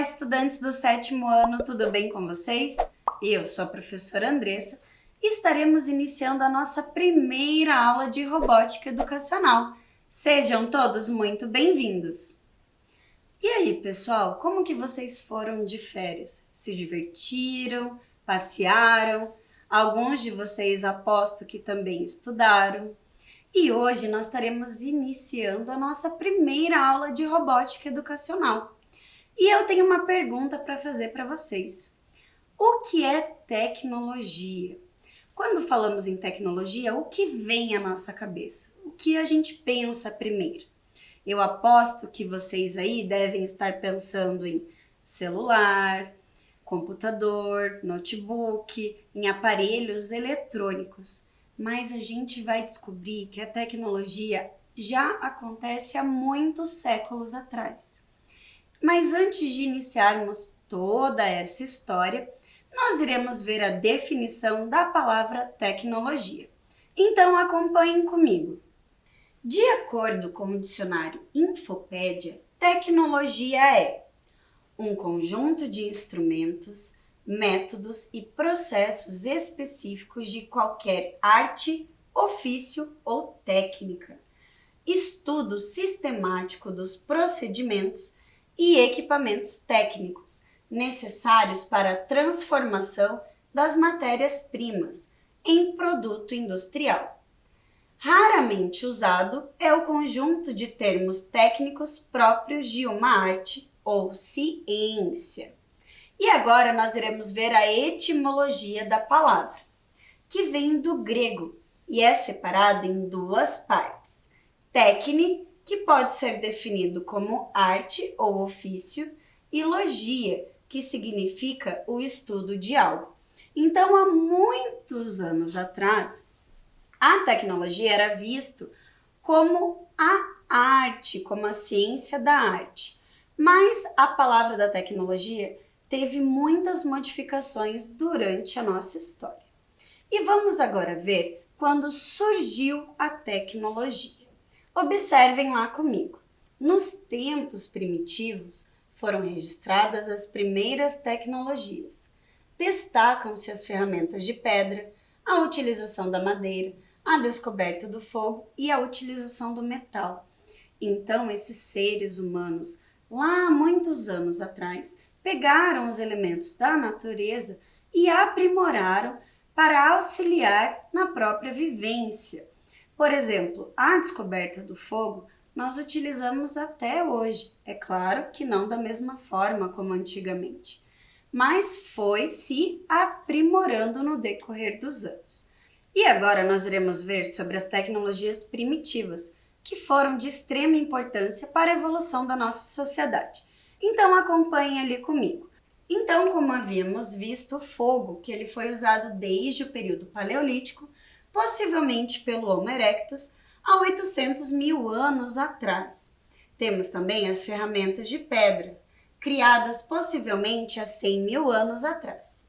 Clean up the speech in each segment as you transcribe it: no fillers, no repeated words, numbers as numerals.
estudantes do 7º ano, tudo bem com vocês? Eu sou a professora Andressa e estaremos iniciando a nossa primeira aula de robótica educacional. Sejam todos muito bem-vindos! E aí, pessoal, como que vocês foram de férias? Se divertiram? Passearam? Alguns de vocês aposto que também estudaram. E hoje nós estaremos iniciando a nossa primeira aula de robótica educacional. E eu tenho uma pergunta para fazer para vocês. O que é tecnologia? Quando falamos em tecnologia, o que vem à nossa cabeça? O que a gente pensa primeiro? Eu aposto que vocês aí devem estar pensando em celular, computador, notebook, em aparelhos eletrônicos. Mas a gente vai descobrir que a tecnologia já acontece há muitos séculos atrás. Mas antes de iniciarmos toda essa história, nós iremos ver a definição da palavra tecnologia. Então acompanhem comigo. De acordo com o dicionário Infopédia, tecnologia é um conjunto de instrumentos, métodos e processos específicos de qualquer arte, ofício ou técnica. Estudo sistemático dos procedimentos e equipamentos técnicos necessários para a transformação das matérias-primas em produto industrial. Raramente usado é o conjunto de termos técnicos próprios de uma arte ou ciência. E agora nós iremos ver a etimologia da palavra, que vem do grego e é separada em duas partes. Técne, que pode ser definido como arte ou ofício, e logia, que significa o estudo de algo. Então, há muitos anos atrás, a tecnologia era visto como a arte, como a ciência da arte. Mas a palavra da tecnologia teve muitas modificações durante a nossa história. E vamos agora ver quando surgiu a tecnologia. Observem lá comigo. Nos tempos primitivos foram registradas as primeiras tecnologias. Destacam-se as ferramentas de pedra, a utilização da madeira, a descoberta do fogo e a utilização do metal. Então, esses seres humanos, lá há muitos anos atrás, pegaram os elementos da natureza e aprimoraram para auxiliar na própria vivência. Por exemplo, a descoberta do fogo nós utilizamos até hoje. É claro que não da mesma forma como antigamente, mas foi se aprimorando no decorrer dos anos. E agora nós iremos ver sobre as tecnologias primitivas, que foram de extrema importância para a evolução da nossa sociedade. Então acompanhem ali comigo. Então, como havíamos visto, o fogo, que ele foi usado desde o período paleolítico, possivelmente pelo Homo erectus, há 800 mil anos atrás. Temos também as ferramentas de pedra, criadas possivelmente há 100 mil anos atrás.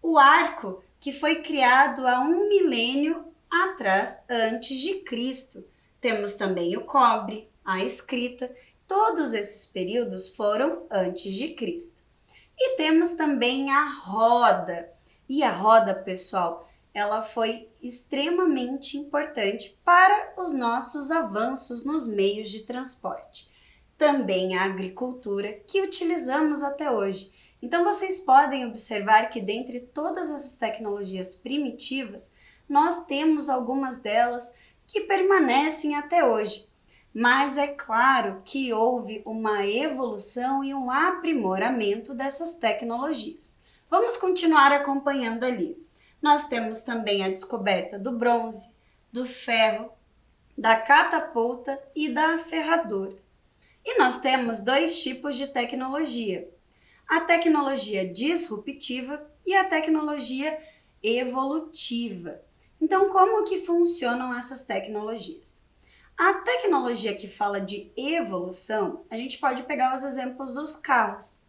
O arco, que foi criado há 1 milênio atrás, antes de Cristo. Temos também o cobre, a escrita, todos esses períodos foram antes de Cristo. E temos também a roda. E a roda, pessoal, ela foi extremamente importante para os nossos avanços nos meios de transporte. Também a agricultura, que utilizamos até hoje. Então vocês podem observar que dentre todas essas tecnologias primitivas, nós temos algumas delas que permanecem até hoje. Mas é claro que houve uma evolução e um aprimoramento dessas tecnologias. Vamos continuar acompanhando ali. Nós temos também a descoberta do bronze, do ferro, da catapulta e da ferradura. E nós temos dois tipos de tecnologia: a tecnologia disruptiva e a tecnologia evolutiva. Então, como que funcionam essas tecnologias? A tecnologia que fala de evolução, a gente pode pegar os exemplos dos carros,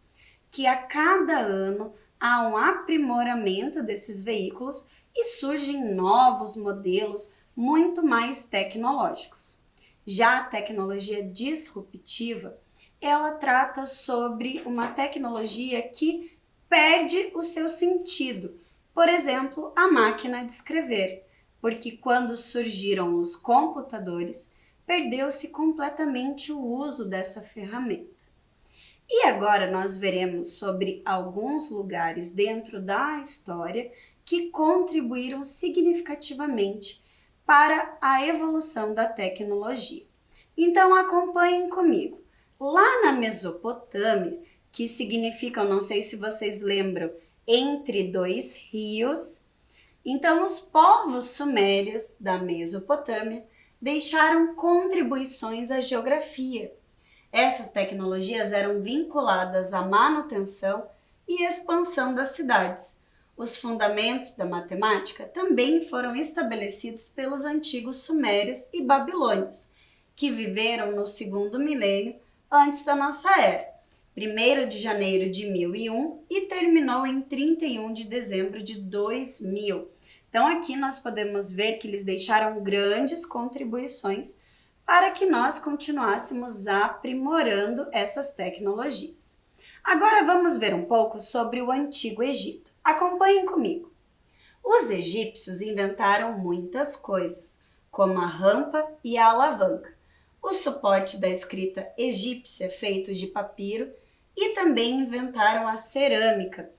que a cada ano há um aprimoramento desses veículos e surgem novos modelos muito mais tecnológicos. Já a tecnologia disruptiva ela trata sobre uma tecnologia que perde o seu sentido. Por exemplo, a máquina de escrever, porque quando surgiram os computadores, perdeu-se completamente o uso dessa ferramenta. E agora nós veremos sobre alguns lugares dentro da história que contribuíram significativamente para a evolução da tecnologia. Então acompanhem comigo. Lá na Mesopotâmia, que significa, não sei se vocês lembram, entre dois rios, então os povos sumérios da Mesopotâmia deixaram contribuições à geografia. Essas tecnologias eram vinculadas à manutenção e expansão das cidades. Os fundamentos da matemática também foram estabelecidos pelos antigos sumérios e babilônios, que viveram no segundo milênio antes da nossa era, 1º de janeiro de 1001 e terminou em 31 de dezembro de 2000. Então aqui nós podemos ver que eles deixaram grandes contribuições para que nós continuássemos aprimorando essas tecnologias. Agora vamos ver um pouco sobre o Antigo Egito. Acompanhem comigo. Os egípcios inventaram muitas coisas, como a rampa e a alavanca, o suporte da escrita egípcia feito de papiro e também inventaram a cerâmica.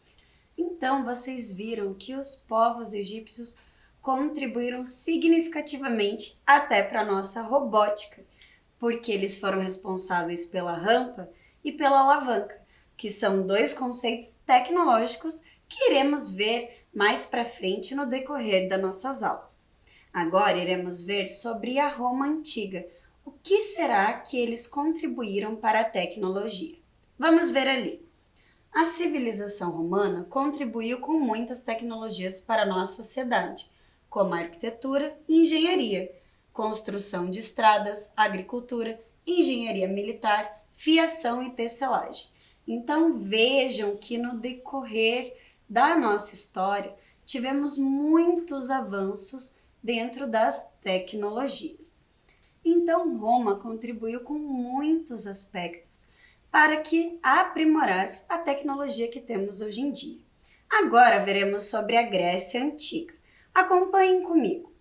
Então vocês viram que os povos egípcios contribuíram significativamente até para a nossa robótica, porque eles foram responsáveis pela rampa e pela alavanca, que são dois conceitos tecnológicos que iremos ver mais para frente no decorrer das nossas aulas. Agora iremos ver sobre a Roma Antiga. O que será que eles contribuíram para a tecnologia? Vamos ver ali. A civilização romana contribuiu com muitas tecnologias para a nossa sociedade, como a arquitetura e engenharia, construção de estradas, agricultura, engenharia militar, fiação e tecelagem. Então vejam que no decorrer da nossa história tivemos muitos avanços dentro das tecnologias. Então Roma contribuiu com muitos aspectos para que aprimorasse a tecnologia que temos hoje em dia. Agora veremos sobre a Grécia Antiga. Acompanhem comigo.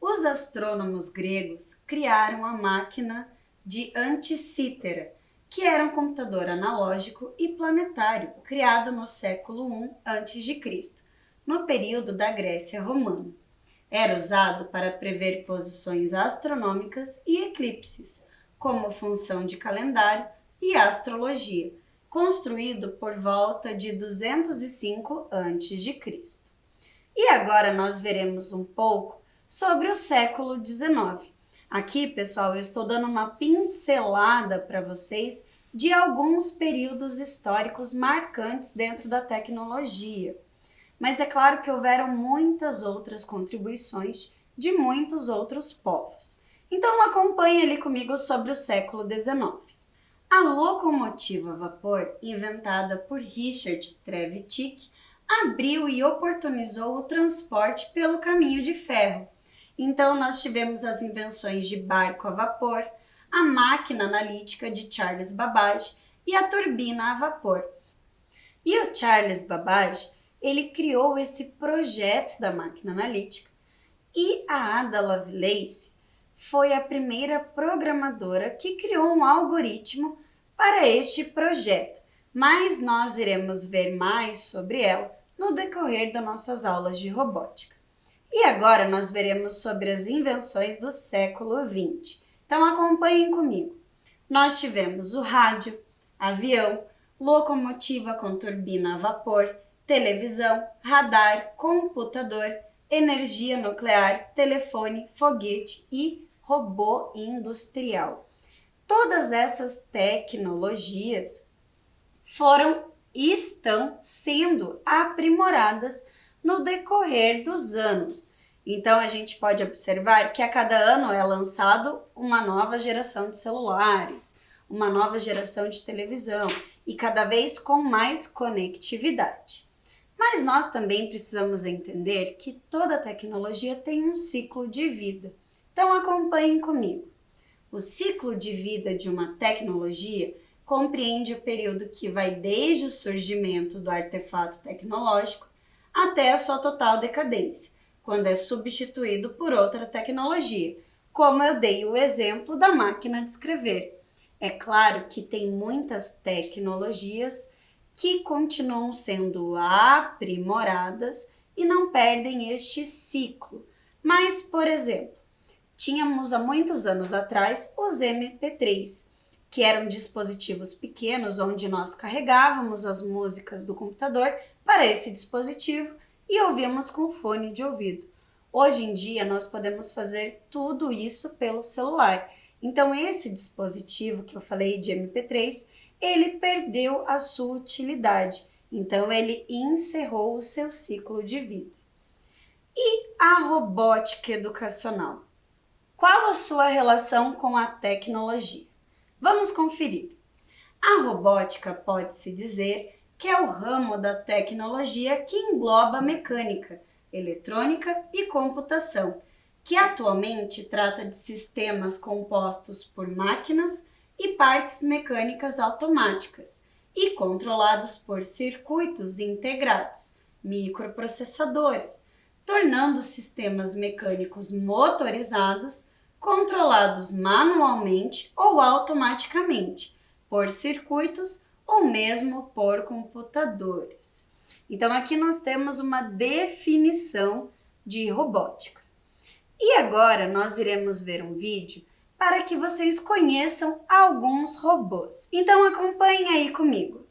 Os astrônomos gregos criaram a máquina de Anticítera, que era um computador analógico e planetário, criado no século I a.C., no período da Grécia Romana. Era usado para prever posições astronômicas e eclipses, como função de calendário e astrologia, construído por volta de 205 a.C. E agora nós veremos um pouco sobre o século XIX. Aqui, pessoal, eu estou dando uma pincelada para vocês de alguns períodos históricos marcantes dentro da tecnologia. Mas é claro que houveram muitas outras contribuições de muitos outros povos. Então acompanhe ali comigo sobre o século XIX. A locomotiva a vapor, inventada por Richard Trevithick, abriu e oportunizou o transporte pelo caminho de ferro. Então nós tivemos as invenções de barco a vapor, a máquina analítica de Charles Babbage e a turbina a vapor. E o Charles Babbage, ele criou esse projeto da máquina analítica e a Ada Lovelace foi a primeira programadora que criou um algoritmo para este projeto, mas nós iremos ver mais sobre ela no decorrer das nossas aulas de robótica. E agora nós veremos sobre as invenções do século XX. Então acompanhem comigo. Nós tivemos o rádio, avião, locomotiva com turbina a vapor, televisão, radar, computador, energia nuclear, telefone, foguete e robô industrial. Todas essas tecnologias foram e estão sendo aprimoradas no decorrer dos anos. Então a gente pode observar que a cada ano é lançado uma nova geração de celulares, uma nova geração de televisão e cada vez com mais conectividade. Mas nós também precisamos entender que toda tecnologia tem um ciclo de vida. Então acompanhem comigo. O ciclo de vida de uma tecnologia compreende o período que vai desde o surgimento do artefato tecnológico até a sua total decadência, quando é substituído por outra tecnologia, como eu dei o exemplo da máquina de escrever. É claro que tem muitas tecnologias que continuam sendo aprimoradas e não perdem este ciclo. Mas, por exemplo, tínhamos há muitos anos atrás os MP3, que eram dispositivos pequenos onde nós carregávamos as músicas do computador para esse dispositivo e ouvíamos com fone de ouvido. Hoje em dia nós podemos fazer tudo isso pelo celular. Então esse dispositivo que eu falei de MP3, ele perdeu a sua utilidade. Então ele encerrou o seu ciclo de vida. E a robótica educacional? Qual a sua relação com a tecnologia? Vamos conferir. A robótica pode-se dizer que é o ramo da tecnologia que engloba mecânica, eletrônica e computação, que atualmente trata de sistemas compostos por máquinas e partes mecânicas automáticas e controlados por circuitos integrados, microprocessadores, tornando sistemas mecânicos motorizados, controlados manualmente ou automaticamente, por circuitos ou mesmo por computadores. Então aqui nós temos uma definição de robótica. E agora nós iremos ver um vídeo para que vocês conheçam alguns robôs. Então acompanhem aí comigo.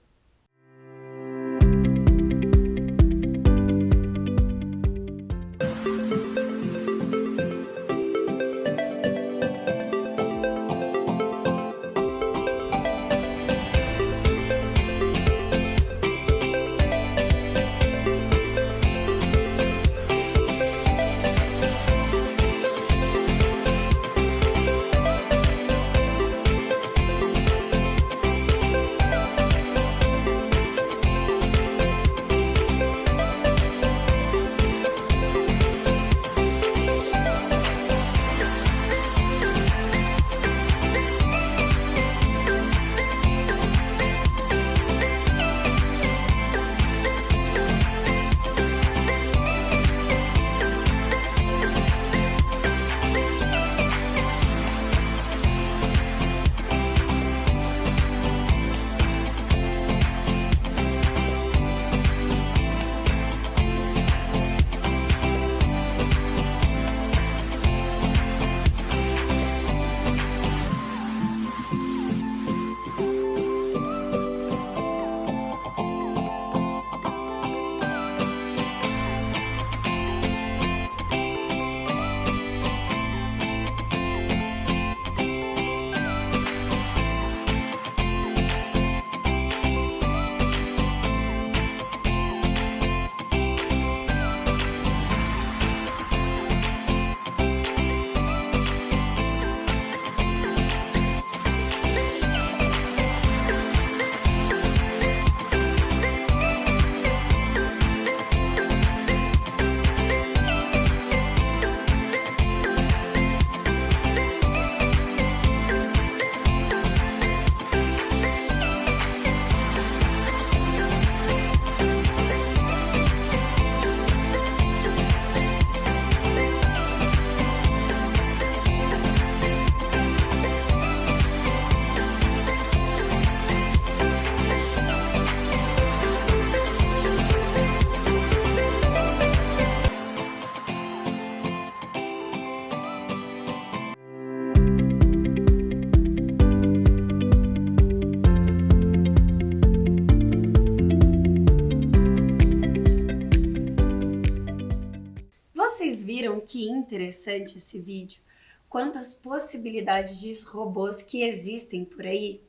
Vocês viram que interessante esse vídeo? Quantas possibilidades de robôs que existem por aí?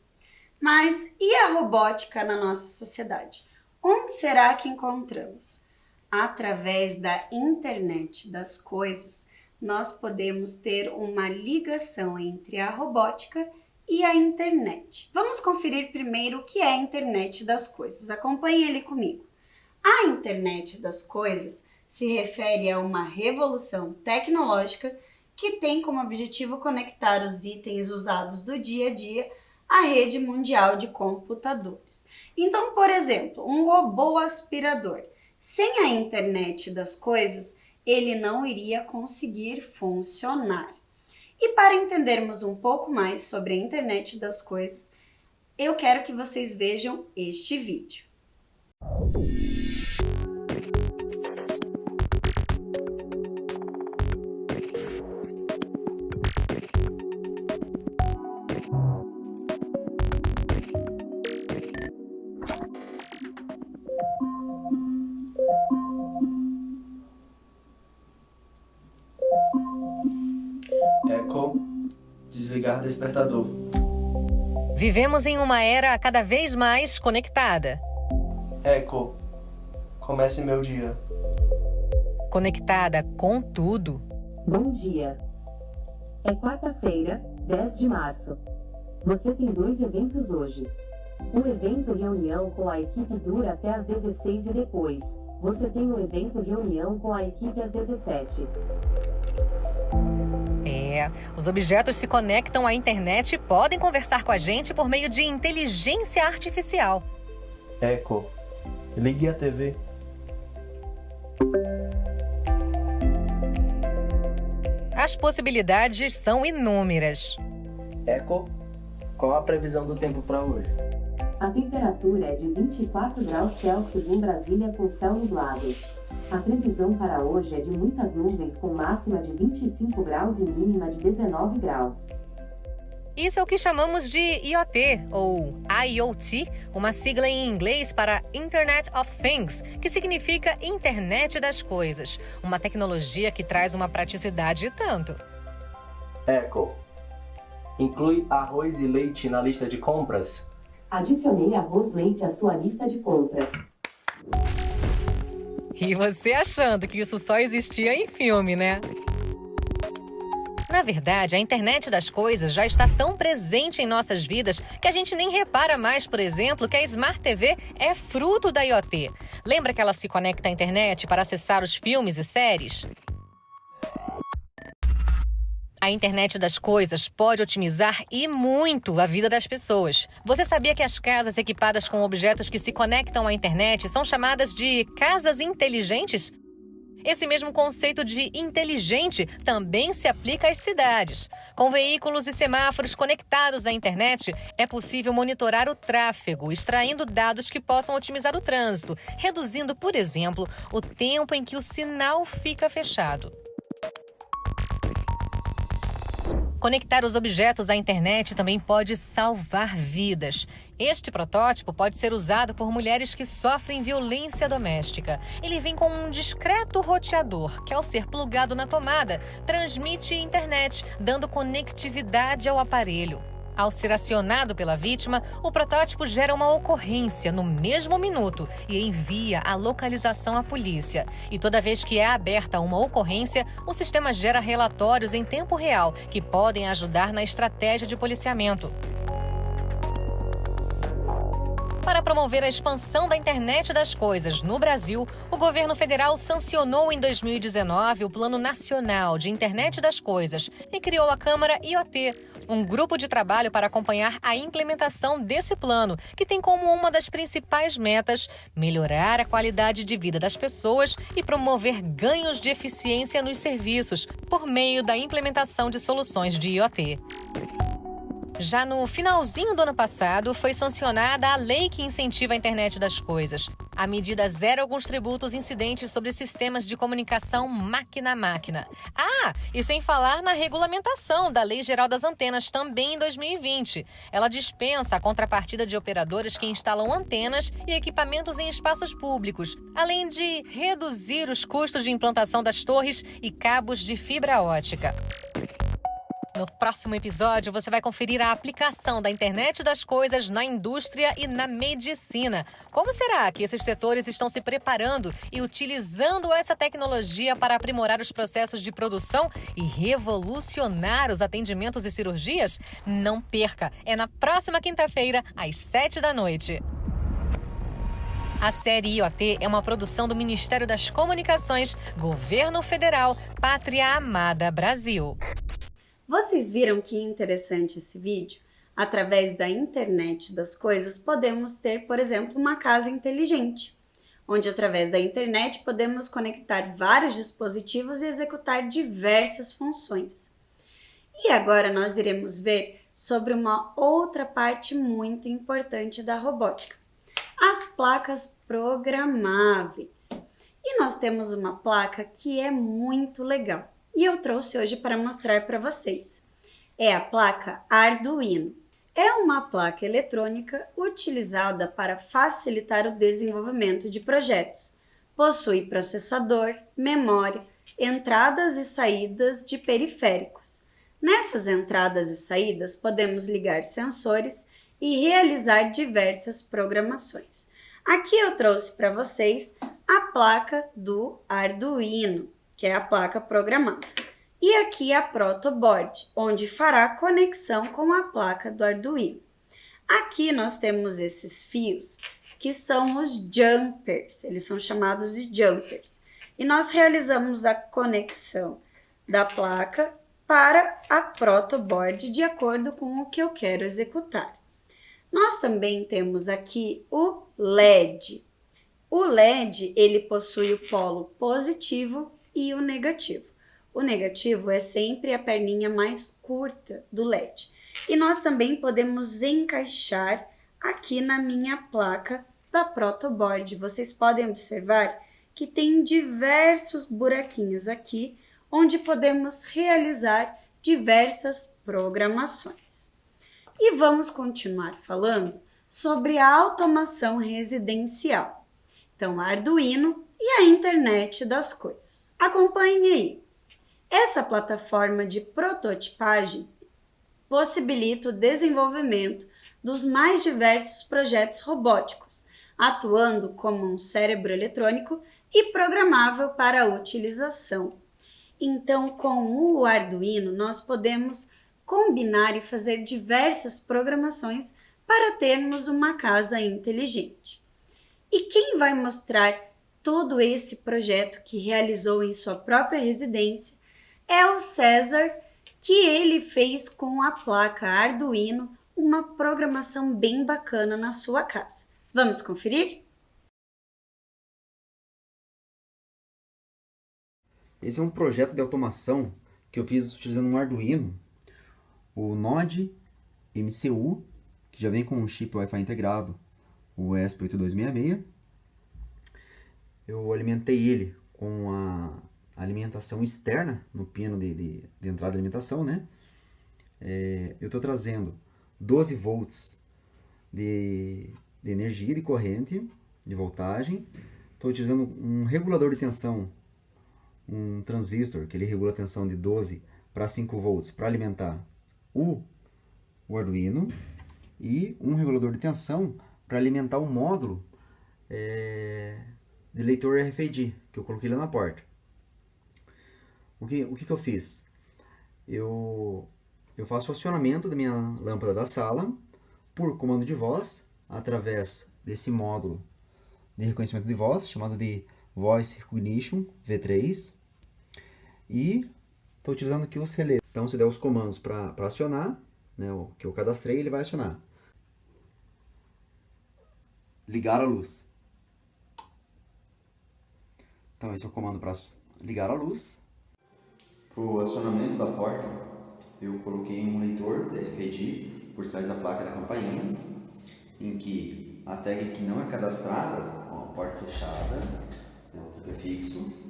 Mas e a robótica na nossa sociedade? Onde será que encontramos? Através da internet das coisas, nós podemos ter uma ligação entre a robótica e a internet. Vamos conferir primeiro o que é a internet das coisas. Acompanhe ele comigo. A internet das coisas se refere a uma revolução tecnológica que tem como objetivo conectar os itens usados do dia a dia a rede mundial de computadores. Então, por exemplo, um robô aspirador, sem a internet das coisas, ele não iria conseguir funcionar. E para entendermos um pouco mais sobre a internet das coisas, eu quero que vocês vejam este vídeo. Echo, desligar despertador. Vivemos em uma era cada vez mais conectada. Echo, comece meu dia. Conectada com tudo. Bom dia. É quarta-feira, 10 de março. Você tem 2 eventos hoje. O evento reunião com a equipe dura até às 16 e depois, você tem o evento reunião com a equipe às 17. Os objetos se conectam à internet e podem conversar com a gente por meio de inteligência artificial. Echo, ligue a TV. As possibilidades são inúmeras. Echo, qual a previsão do tempo para hoje? A temperatura é de 24 graus Celsius em Brasília com céu nublado. A previsão para hoje é de muitas nuvens com máxima de 25 graus e mínima de 19 graus. Isso é o que chamamos de IoT, ou IoT, uma sigla em inglês para Internet of Things, que significa Internet das Coisas, uma tecnologia que traz uma praticidade e tanto. Echo, inclui arroz e leite na lista de compras? Adicionei arroz leite à sua lista de compras. E você achando que isso só existia em filme, né? Na verdade, a internet das coisas já está tão presente em nossas vidas que a gente nem repara mais, por exemplo, que a Smart TV é fruto da IoT. Lembra que ela se conecta à internet para acessar os filmes e séries? A internet das coisas pode otimizar e muito a vida das pessoas. Você sabia que as casas equipadas com objetos que se conectam à internet são chamadas de casas inteligentes? Esse mesmo conceito de inteligente também se aplica às cidades. Com veículos e semáforos conectados à internet, é possível monitorar o tráfego, extraindo dados que possam otimizar o trânsito, reduzindo, por exemplo, o tempo em que o sinal fica fechado. Conectar os objetos à internet também pode salvar vidas. Este protótipo pode ser usado por mulheres que sofrem violência doméstica. Ele vem com um discreto roteador, que ao ser plugado na tomada, transmite internet, dando conectividade ao aparelho. Ao ser acionado pela vítima, o protótipo gera uma ocorrência no mesmo minuto e envia a localização à polícia. E toda vez que é aberta uma ocorrência, o sistema gera relatórios em tempo real que podem ajudar na estratégia de policiamento. Para promover a expansão da internet das coisas no Brasil, o governo federal sancionou em 2019 o Plano Nacional de Internet das Coisas e criou a Câmara IoT, um grupo de trabalho para acompanhar a implementação desse plano, que tem como uma das principais metas melhorar a qualidade de vida das pessoas e promover ganhos de eficiência nos serviços por meio da implementação de soluções de IoT. Já no finalzinho do ano passado, foi sancionada a lei que incentiva a internet das coisas. A medida zera alguns tributos incidentes sobre sistemas de comunicação máquina a máquina. E sem falar na regulamentação da Lei Geral das Antenas, também em 2020. Ela dispensa a contrapartida de operadoras que instalam antenas e equipamentos em espaços públicos, além de reduzir os custos de implantação das torres e cabos de fibra ótica. No próximo episódio, você vai conferir a aplicação da internet das coisas na indústria e na medicina. Como será que esses setores estão se preparando e utilizando essa tecnologia para aprimorar os processos de produção e revolucionar os atendimentos e cirurgias? Não perca! É na próxima quinta-feira, às 19h. A série IoT é uma produção do Ministério das Comunicações, Governo Federal, Pátria Amada Brasil. Vocês viram que interessante esse vídeo? Através da internet das coisas, podemos ter, por exemplo, uma casa inteligente, onde através da internet podemos conectar vários dispositivos e executar diversas funções. E agora nós iremos ver sobre uma outra parte muito importante da robótica, as placas programáveis. E nós temos uma placa que é muito legal e eu trouxe hoje para mostrar para vocês. É a placa Arduino. É uma placa eletrônica utilizada para facilitar o desenvolvimento de projetos. Possui processador, memória, entradas e saídas de periféricos. Nessas entradas e saídas podemos ligar sensores e realizar diversas programações. Aqui eu trouxe para vocês a placa do Arduino, que é a placa programável. E aqui a protoboard, onde fará conexão com a placa do Arduino. Aqui nós temos esses fios, que são os jumpers, eles são chamados de jumpers. E nós realizamos a conexão da placa para a protoboard de acordo com o que eu quero executar. Nós também temos aqui o LED. O LED, ele possui o polo positivo e o negativo. O negativo é sempre a perninha mais curta do LED. E nós também podemos encaixar aqui na minha placa da protoboard. Vocês podem observar que tem diversos buraquinhos aqui, onde podemos realizar diversas programações. E vamos continuar falando sobre a automação residencial. Então, Arduino e a internet das coisas. Acompanhe aí. Essa plataforma de prototipagem possibilita o desenvolvimento dos mais diversos projetos robóticos, atuando como um cérebro eletrônico e programável para a utilização. Então, com o Arduino, nós podemos combinar e fazer diversas programações para termos uma casa inteligente. E quem vai mostrar todo esse projeto que realizou em sua própria residência é o César, que ele fez com a placa Arduino uma programação bem bacana na sua casa. Vamos conferir? Esse é um projeto de automação que eu fiz utilizando um Arduino, o Node MCU, que já vem com um chip Wi-Fi integrado, o ESP8266. Eu alimentei ele com a alimentação externa no pino de entrada de alimentação, né? Eu estou trazendo 12 volts de energia, de corrente, de voltagem. Estou utilizando um regulador de tensão, um transistor, que ele regula a tensão de 12 para 5 volts para alimentar o Arduino, e um regulador de tensão para alimentar o módulo de leitor RFID, que eu coloquei lá na porta. O que eu fiz? Eu faço o acionamento da minha lâmpada da sala por comando de voz, através desse módulo de reconhecimento de voz, chamado de Voice Recognition V3. E estou utilizando aqui os relés. Então, se der os comandos para acionar, né, o que eu cadastrei, ele vai acionar. Ligar a luz. Então, esse é o comando para ligar a luz. Para o acionamento da porta, eu coloquei um leitor de RFID por trás da placa da campainha, em que a tag que não é cadastrada, ó, porta fechada, né, o truque é fixo.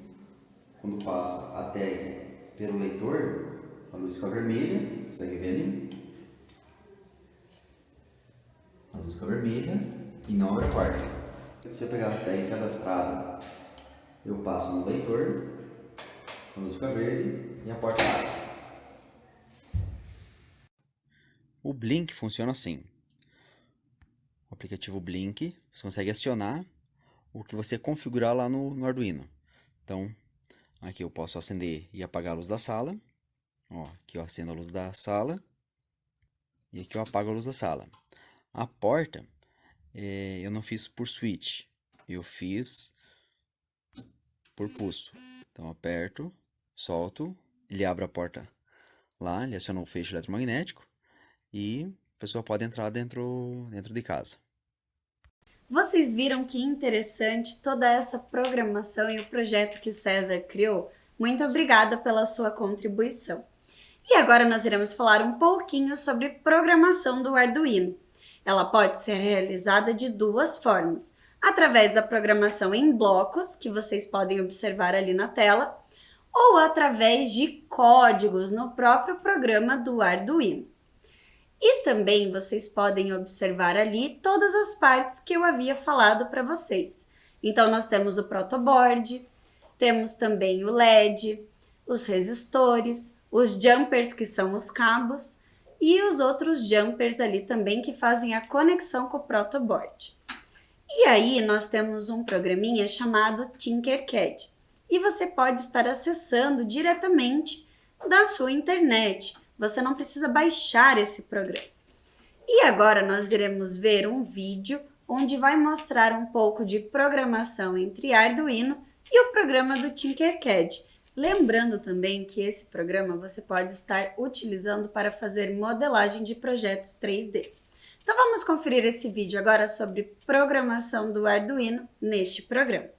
Quando passa a tag pelo leitor, a luz fica vermelha, consegue ver ali? A luz fica vermelha e não abre a porta. Se eu pegar a tag cadastrada, eu passo no leitor, a luz fica verde e a porta abre. O Blink funciona assim. O aplicativo Blink, você consegue acionar o que você configurar lá no Arduino. Então, aqui eu posso acender e apagar a luz da sala. Ó, aqui eu acendo a luz da sala e aqui eu apago a luz da sala. A porta, eu não fiz por switch, eu fiz por pulso. Então, aperto, solto, ele abre a porta lá, ele aciona o feixe eletromagnético e a pessoa pode entrar dentro de casa. Vocês viram que interessante toda essa programação e o projeto que o César criou? Muito obrigada pela sua contribuição. E agora nós iremos falar um pouquinho sobre programação do Arduino. Ela pode ser realizada de duas formas: através da programação em blocos, que vocês podem observar ali na tela, ou através de códigos no próprio programa do Arduino. E também vocês podem observar ali todas as partes que eu havia falado para vocês. Então nós temos o protoboard, temos também o LED, os resistores, os jumpers, que são os cabos, e os outros jumpers ali também que fazem a conexão com o protoboard. E aí nós temos um programinha chamado Tinkercad, e você pode estar acessando diretamente da sua internet. Você não precisa baixar esse programa. E agora nós iremos ver um vídeo onde vai mostrar um pouco de programação entre Arduino e o programa do Tinkercad. Lembrando também que esse programa você pode estar utilizando para fazer modelagem de projetos 3D. Então vamos conferir esse vídeo agora sobre programação do Arduino neste programa.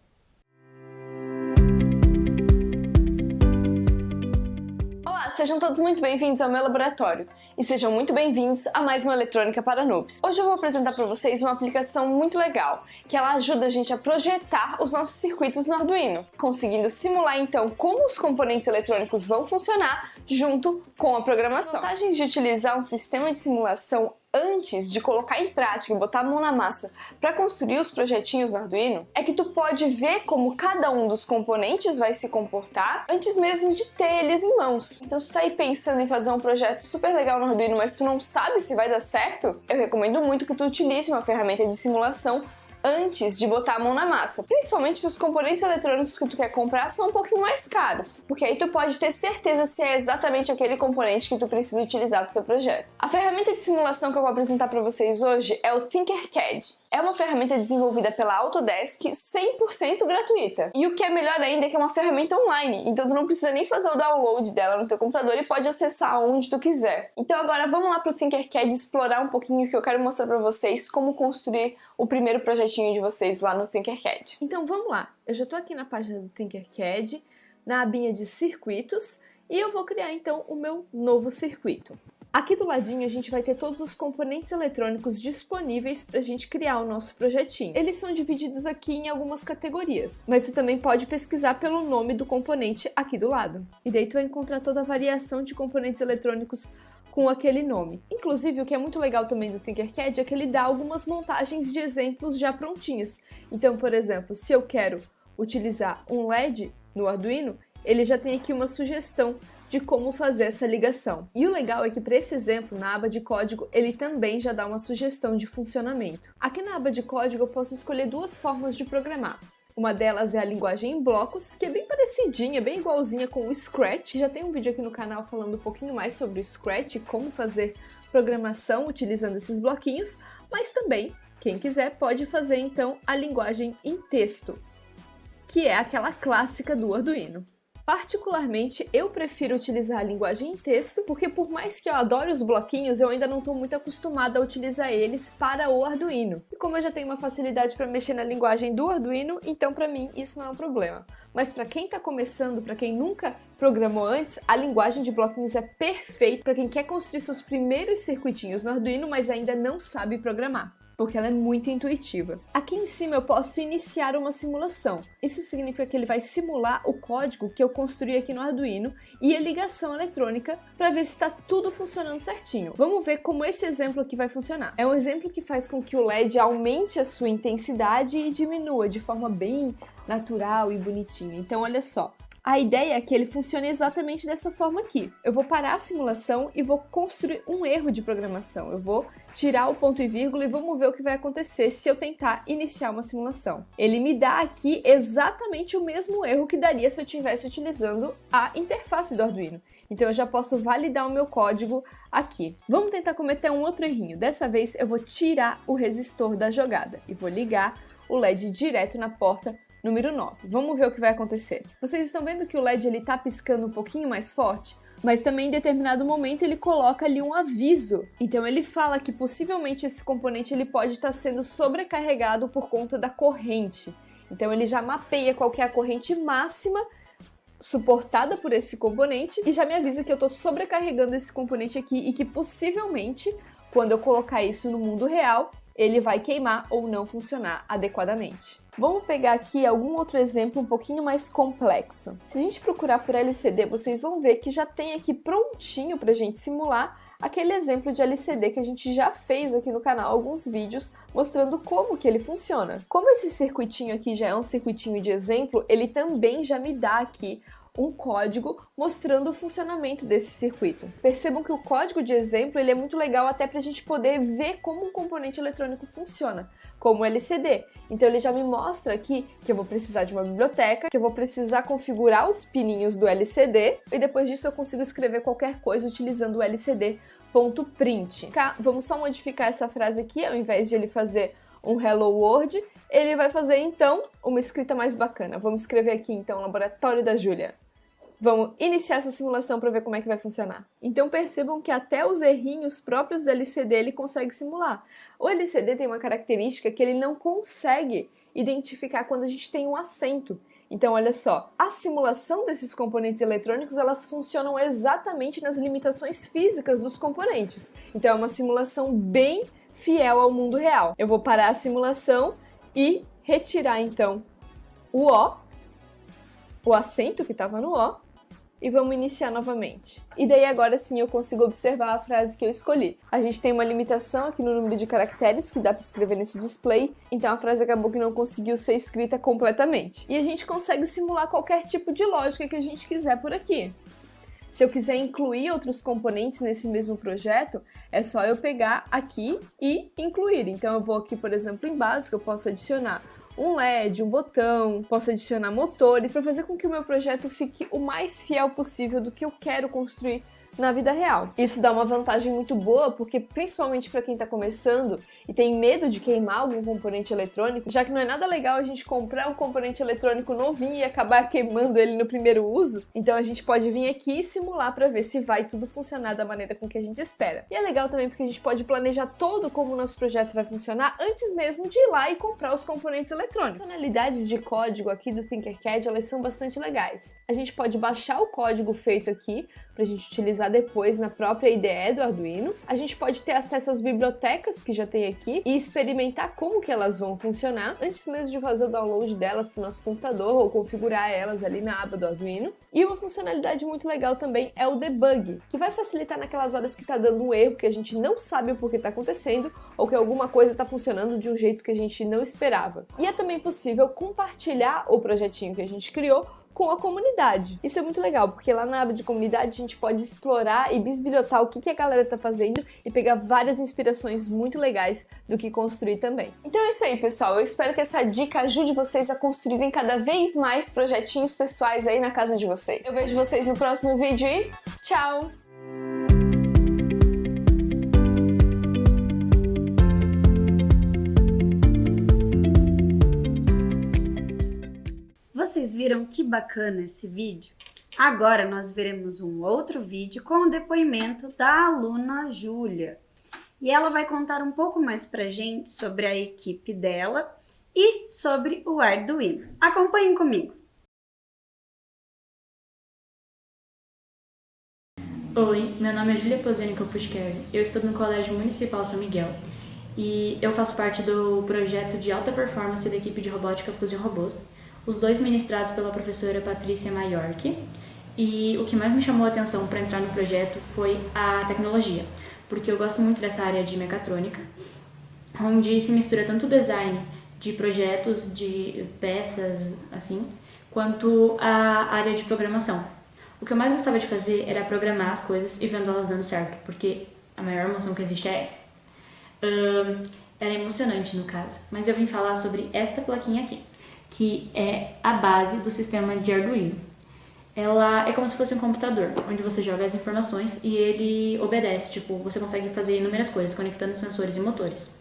Sejam todos muito bem-vindos ao meu laboratório e sejam muito bem-vindos a mais uma Eletrônica para Noobs. Hoje eu vou apresentar para vocês uma aplicação muito legal, que ela ajuda a gente a projetar os nossos circuitos no Arduino, conseguindo simular então como os componentes eletrônicos vão funcionar junto com a programação. As vantagens de utilizar um sistema de simulação antes de colocar em prática e botar a mão na massa para construir os projetinhos no Arduino é que tu pode ver como cada um dos componentes vai se comportar antes mesmo de ter eles em mãos. Então se tu tá aí pensando em fazer um projeto super legal no Arduino, mas tu não sabe se vai dar certo, eu recomendo muito que tu utilize uma ferramenta de simulação antes de botar a mão na massa, principalmente se os componentes eletrônicos que tu quer comprar são um pouquinho mais caros, porque aí tu pode ter certeza se é exatamente aquele componente que tu precisa utilizar para o teu projeto. A ferramenta de simulação que eu vou apresentar para vocês hoje é o Tinkercad. É uma ferramenta desenvolvida pela Autodesk 100% gratuita. E o que é melhor ainda é que é uma ferramenta online, então tu não precisa nem fazer o download dela no teu computador e pode acessar onde tu quiser. Então agora vamos lá para o Tinkercad explorar um pouquinho, que eu quero mostrar para vocês como construir o primeiro projetinho de vocês lá no Tinkercad. Então vamos lá, eu já estou aqui na página do Tinkercad, na abinha de circuitos, e eu vou criar então o meu novo circuito. Aqui do ladinho a gente vai ter todos os componentes eletrônicos disponíveis para a gente criar o nosso projetinho. Eles são divididos aqui em algumas categorias, mas tu também pode pesquisar pelo nome do componente aqui do lado. E daí tu vai encontrar toda a variação de componentes eletrônicos com aquele nome. Inclusive, o que é muito legal também do Tinkercad é que ele dá algumas montagens de exemplos já prontinhas. Então, por exemplo, se eu quero utilizar um LED no Arduino, ele já tem aqui uma sugestão de como fazer essa ligação. E o legal é que para esse exemplo, na aba de código, ele também já dá uma sugestão de funcionamento. Aqui na aba de código eu posso escolher duas formas de programar. Uma delas é a linguagem em blocos, que é bem parecidinha, bem igualzinha com o Scratch. Já tem um vídeo aqui no canal falando um pouquinho mais sobre o Scratch e como fazer programação utilizando esses bloquinhos, mas também, quem quiser, pode fazer então a linguagem em texto, que é aquela clássica do Arduino. Particularmente, eu prefiro utilizar a linguagem em texto, porque por mais que eu adore os bloquinhos, eu ainda não estou muito acostumada a utilizar eles para o Arduino. E como eu já tenho uma facilidade para mexer na linguagem do Arduino, então para mim isso não é um problema. Mas para quem está começando, para quem nunca programou antes, a linguagem de bloquinhos é perfeita para quem quer construir seus primeiros circuitinhos no Arduino, mas ainda não sabe programar, porque ela é muito intuitiva. Aqui em cima eu posso iniciar uma simulação. Isso significa que ele vai simular o código que eu construí aqui no Arduino e a ligação eletrônica para ver se está tudo funcionando certinho. Vamos ver como esse exemplo aqui vai funcionar. É um exemplo que faz com que o LED aumente a sua intensidade e diminua de forma bem natural e bonitinha. Então olha só. A ideia é que ele funcione exatamente dessa forma aqui. Eu vou parar a simulação e vou construir um erro de programação. Eu vou tirar o ponto e vírgula e vamos ver o que vai acontecer se eu tentar iniciar uma simulação. Ele me dá aqui exatamente o mesmo erro que daria se eu estivesse utilizando a interface do Arduino. Então eu já posso validar o meu código aqui. Vamos tentar cometer um outro errinho. Dessa vez eu vou tirar o resistor da jogada e vou ligar o LED direto na porta número 9. Vamos ver o que vai acontecer. Vocês estão vendo que o LED ele tá piscando um pouquinho mais forte? mas também em determinado momento ele coloca ali um aviso. Então ele fala que possivelmente esse componente ele pode estar sendo sobrecarregado por conta da corrente. Então ele já mapeia qual que é a corrente máxima suportada por esse componente e já me avisa que eu estou sobrecarregando esse componente aqui e que possivelmente, quando eu colocar isso no mundo real, ele vai queimar ou não funcionar adequadamente. Vamos pegar aqui algum outro exemplo um pouquinho mais complexo. Se a gente procurar por LCD, vocês vão ver que já tem aqui prontinho para a gente simular aquele exemplo de LCD que a gente já fez aqui no canal, alguns vídeos mostrando como que ele funciona. Como esse circuitinho aqui já é um circuitinho de exemplo, ele também já me dá aqui um código mostrando o funcionamento desse circuito. Percebam que o código de exemplo ele é muito legal até para a gente poder ver como um componente eletrônico funciona, como o LCD. Então ele já me mostra aqui que eu vou precisar de uma biblioteca, que eu vou precisar configurar os pininhos do LCD e depois disso eu consigo escrever qualquer coisa utilizando o LCD.print. Vamos só modificar essa frase aqui, ao invés de ele fazer um Hello World, ele vai fazer então uma escrita mais bacana. Vamos escrever aqui então Laboratório da Júlia. Vamos iniciar essa simulação para ver como é que vai funcionar. Então percebam que até os errinhos próprios do LCD ele consegue simular. O LCD tem uma característica que ele não consegue identificar quando a gente tem um acento. Então olha só, a simulação desses componentes eletrônicos elas funcionam exatamente nas limitações físicas dos componentes. Então é uma simulação bem fiel ao mundo real. Eu vou parar a simulação e retirar então o acento que estava no O, e vamos iniciar novamente. E daí agora sim eu consigo observar a frase que eu escolhi. A gente tem uma limitação aqui no número de caracteres que dá para escrever nesse display, então a frase acabou que não conseguiu ser escrita completamente. E a gente consegue simular qualquer tipo de lógica que a gente quiser por aqui. Se eu quiser incluir outros componentes nesse mesmo projeto, é só eu pegar aqui e incluir. Então eu vou aqui, por exemplo, em básico, eu posso adicionar um LED, um botão, posso adicionar motores para fazer com que o meu projeto fique o mais fiel possível do que eu quero construir na vida real. Isso dá uma vantagem muito boa, porque principalmente para quem está começando e tem medo de queimar algum componente eletrônico, já que não é nada legal a gente comprar um componente eletrônico novinho e acabar queimando ele no primeiro uso, então a gente pode vir aqui e simular para ver se vai tudo funcionar da maneira com que a gente espera. E é legal também porque a gente pode planejar todo como o nosso projeto vai funcionar antes mesmo de ir lá e comprar os componentes eletrônicos. As funcionalidades de código aqui do Tinkercad, elas são bastante legais. A gente pode baixar o código feito aqui para a gente utilizar depois na própria IDE do Arduino. A gente pode ter acesso às bibliotecas que já tem aqui e experimentar como que elas vão funcionar antes mesmo de fazer o download delas para o nosso computador ou configurar elas ali na aba do Arduino. E uma funcionalidade muito legal também é o debug, que vai facilitar naquelas horas que está dando um erro, que a gente não sabe o porquê está acontecendo ou que alguma coisa está funcionando de um jeito que a gente não esperava. E é também possível compartilhar o projetinho que a gente criou com a comunidade. Isso é muito legal, porque lá na aba de comunidade a gente pode explorar e bisbilhotar o que a galera tá fazendo e pegar várias inspirações muito legais do que construir também. Então é isso aí, pessoal. Eu espero que essa dica ajude vocês a construírem cada vez mais projetinhos pessoais aí na casa de vocês. Eu vejo vocês no próximo vídeo e tchau! Vocês viram que bacana esse vídeo? Agora nós veremos um outro vídeo com o depoimento da aluna Júlia. E ela vai contar um pouco mais pra gente sobre a equipe dela e sobre o Arduino. Acompanhem comigo! Oi, meu nome é Júlia Poseni Kopuschkev, eu estudo no Colégio Municipal São Miguel e eu faço parte do projeto de alta performance da equipe de robótica Fusion Robôs, os dois ministrados pela professora Patrícia Maiorque, e o que mais me chamou a atenção para entrar no projeto foi a tecnologia, porque eu gosto muito dessa área de mecatrônica, onde se mistura tanto o design de projetos, de peças, assim, quanto a área de programação. O que eu mais gostava de fazer era programar as coisas e vendo elas dando certo, porque a maior emoção que existe é essa. Era emocionante no caso, mas eu vim falar sobre esta plaquinha aqui, que é a base do sistema de Arduino. Ela é como se fosse um computador, onde você joga as informações e ele obedece, tipo, você consegue fazer inúmeras coisas, conectando sensores e motores.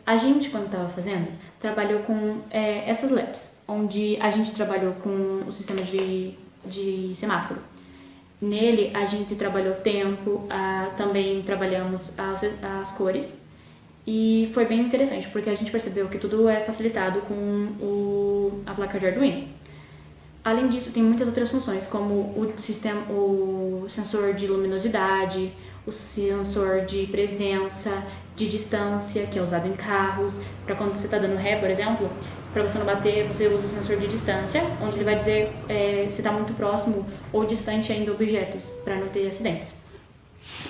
A gente, quando estava fazendo, trabalhou com essas labs, onde a gente trabalhou com o sistema de semáforo. Nele a gente trabalhou tempo, também trabalhamos as cores e foi bem interessante porque a gente percebeu que tudo é facilitado com a placa de Arduino. Além disso, tem muitas outras funções, como o sensor de luminosidade, o sensor de presença, de distância, que é usado em carros, para quando você está dando ré, por exemplo, para você não bater, você usa o sensor de distância, onde ele vai dizer se está muito próximo ou distante ainda objetos, para não ter acidentes.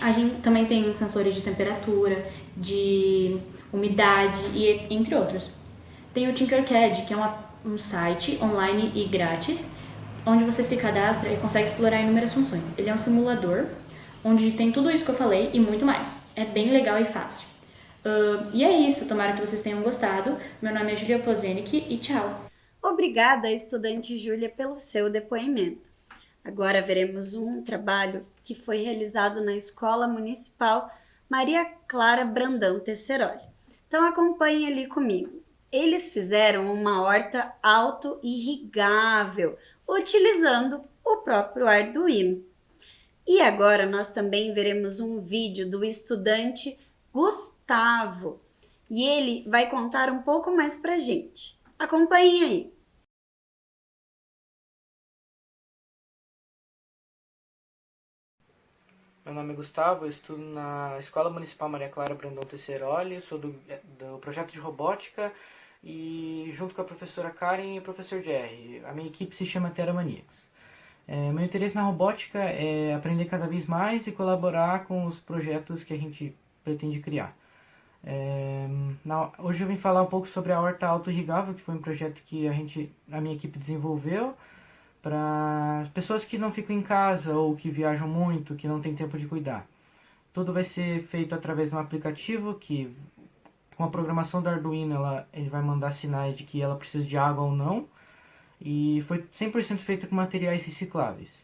A gente também tem sensores de temperatura, de umidade, e entre outros. Tem o Tinkercad, que é um site online e grátis, onde você se cadastra e consegue explorar inúmeras funções. Ele é um simulador, onde tem tudo isso que eu falei e muito mais. É bem legal e fácil. E é isso, tomara que vocês tenham gostado. Meu nome é Julia Pozenic e tchau! Obrigada, estudante Júlia, pelo seu depoimento. Agora veremos um trabalho que foi realizado na Escola Municipal Maria Clara Brandão Tesseroli. Então acompanhe ali comigo. Eles fizeram uma horta auto-irrigável, utilizando o próprio Arduino. E agora nós também veremos um vídeo do estudante Gustavo, e ele vai contar um pouco mais pra gente. Acompanhe aí. Meu nome é Gustavo, eu estudo na Escola Municipal Maria Clara Brandão Tesseroli, sou do projeto de robótica e junto com a professora Karen e o professor Jerry. A minha equipe se chama Teramaníacos. Meu interesse na robótica é aprender cada vez mais e colaborar com os projetos que a gente pretende criar. Hoje eu vim falar um pouco sobre a horta auto-irrigável, que foi um projeto que a minha equipe desenvolveu para pessoas que não ficam em casa ou que viajam muito, que não tem tempo de cuidar. Tudo vai ser feito através de um aplicativo que, com a programação do Arduino, ele vai mandar sinais de que ela precisa de água ou não. E foi 100% feito com materiais recicláveis.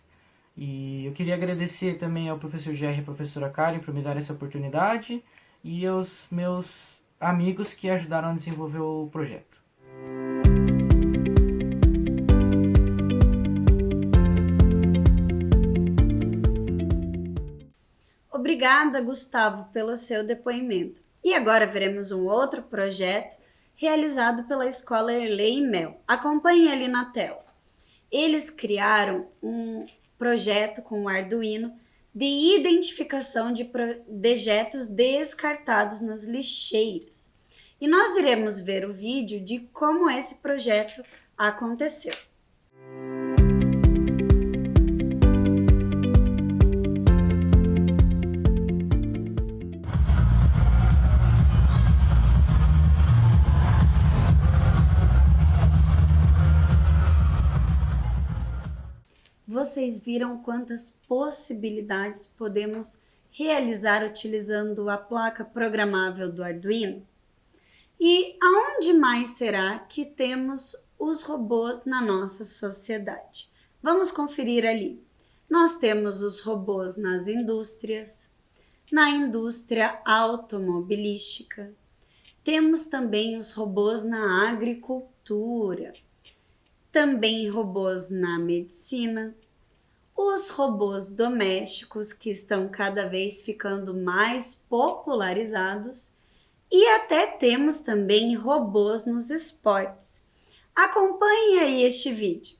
E eu queria agradecer também ao professor Jerry e à professora Karen por me dar essa oportunidade e aos meus amigos que ajudaram a desenvolver o projeto. Obrigada, Gustavo, pelo seu depoimento. E agora veremos um outro projeto realizado pela Escola Erlei e Mel. Acompanhe ali na tela. Eles criaram um projeto com o Arduino de identificação de dejetos descartados nas lixeiras. E nós iremos ver o vídeo de como esse projeto aconteceu. Vocês viram quantas possibilidades podemos realizar utilizando a placa programável do Arduino? E aonde mais será que temos os robôs na nossa sociedade? Vamos conferir ali. Nós temos os robôs nas indústrias, na indústria automobilística, temos também os robôs na agricultura, também robôs na medicina, os robôs domésticos que estão cada vez ficando mais popularizados e até temos também robôs nos esportes. Acompanhe aí este vídeo.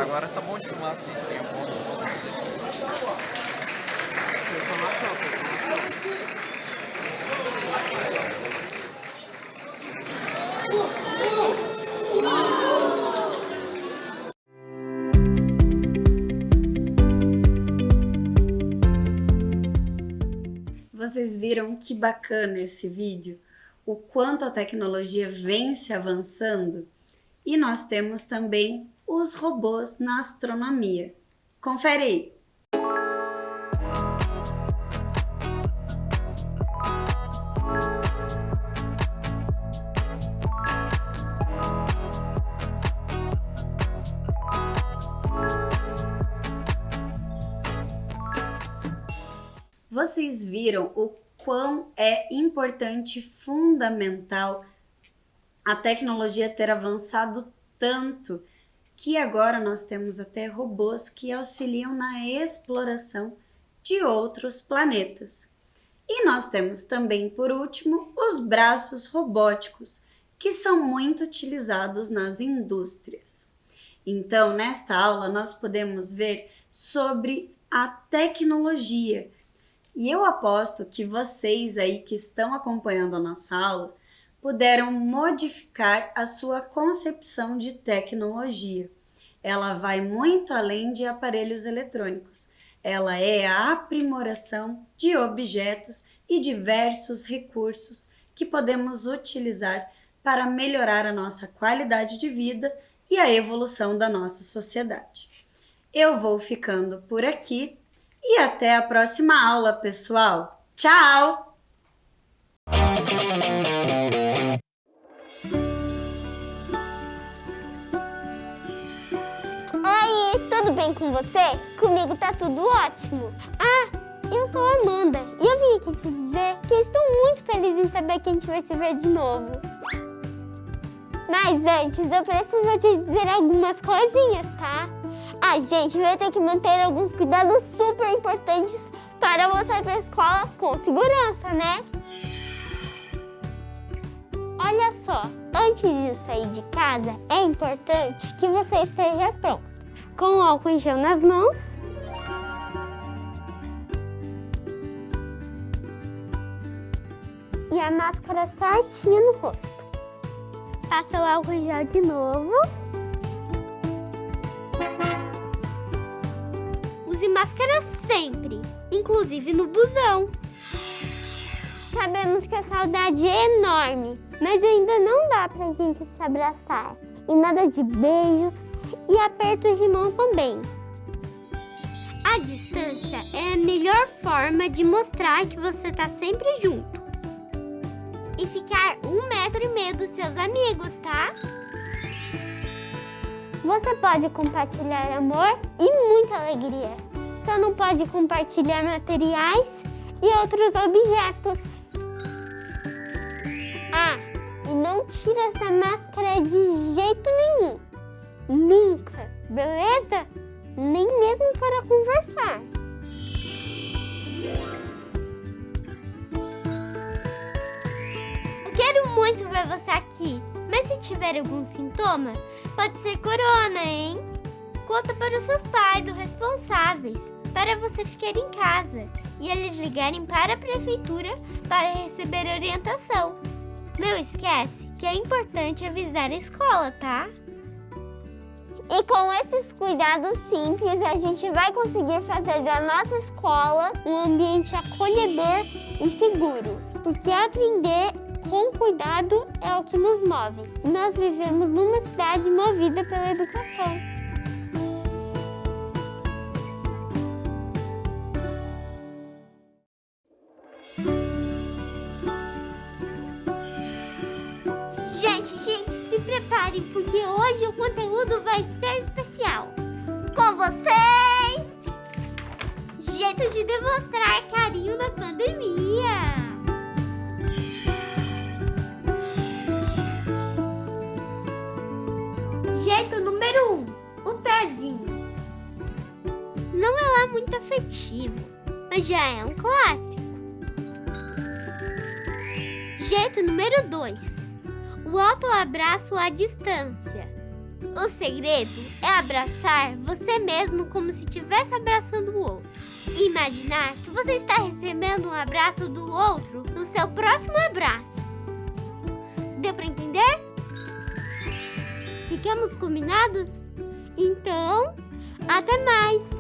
Agora tá bom de filmar aqui, tem um bom. Vocês viram que bacana esse vídeo? O quanto a tecnologia vem se avançando? E nós temos também os robôs na astronomia. Confere aí! vocês viram o quão é importante, fundamental a tecnologia ter avançado tanto que agora nós temos até robôs que auxiliam na exploração de outros planetas. E nós temos também, por último, os braços robóticos, que são muito utilizados nas indústrias. Então, nesta aula, nós podemos ver sobre a tecnologia. E eu aposto que vocês aí que estão acompanhando a nossa aula puderam modificar a sua concepção de tecnologia. Ela vai muito além de aparelhos eletrônicos. Ela é a aprimoração de objetos e diversos recursos que podemos utilizar para melhorar a nossa qualidade de vida e a evolução da nossa sociedade. Eu vou ficando por aqui e até a próxima aula, pessoal! Tchau! Tudo bem com você? Comigo tá tudo ótimo. Eu sou a Amanda e eu vim aqui te dizer que eu estou muito feliz em saber que a gente vai se ver de novo. Mas antes eu preciso te dizer algumas coisinhas, tá? A gente vai ter que manter alguns cuidados super importantes para voltar para a escola com segurança, né? Olha só, antes de sair de casa é importante que você esteja pronto. Com o álcool em gel nas mãos. E a máscara certinha no rosto. Passa o álcool em gel de novo. Use máscara sempre, inclusive no busão. Sabemos que a saudade é enorme, mas ainda não dá pra gente se abraçar. E nada de beijos e apertos de mão também. A distância é a melhor forma de mostrar que você está sempre junto. E ficar 1,5 metro dos seus amigos, tá? Você pode compartilhar amor e muita alegria. Só não pode compartilhar materiais e outros objetos. E não tira essa máscara de jeito nenhum. Nunca, beleza? Nem mesmo para conversar. Eu quero muito ver você aqui, mas se tiver algum sintoma, pode ser corona, hein? Conta para os seus pais ou responsáveis, para você ficar em casa e eles ligarem para a prefeitura para receber orientação. Não esquece que é importante avisar a escola, tá? E com esses cuidados simples, a gente vai conseguir fazer da nossa escola um ambiente acolhedor e seguro. Porque aprender com cuidado é o que nos move. Nós vivemos numa cidade movida pela educação. Gente, se preparem, porque hoje o conteúdo vai ser especial. Com vocês, jeito de demonstrar carinho na pandemia. Jeito número 1, o pezinho. Não é lá muito afetivo, mas já é um clássico. Jeito número 2. O autoabraço à distância. O segredo é abraçar você mesmo como se estivesse abraçando o outro. E imaginar que você está recebendo um abraço do outro no seu próximo abraço. Deu para entender? Ficamos combinados? Então, até mais!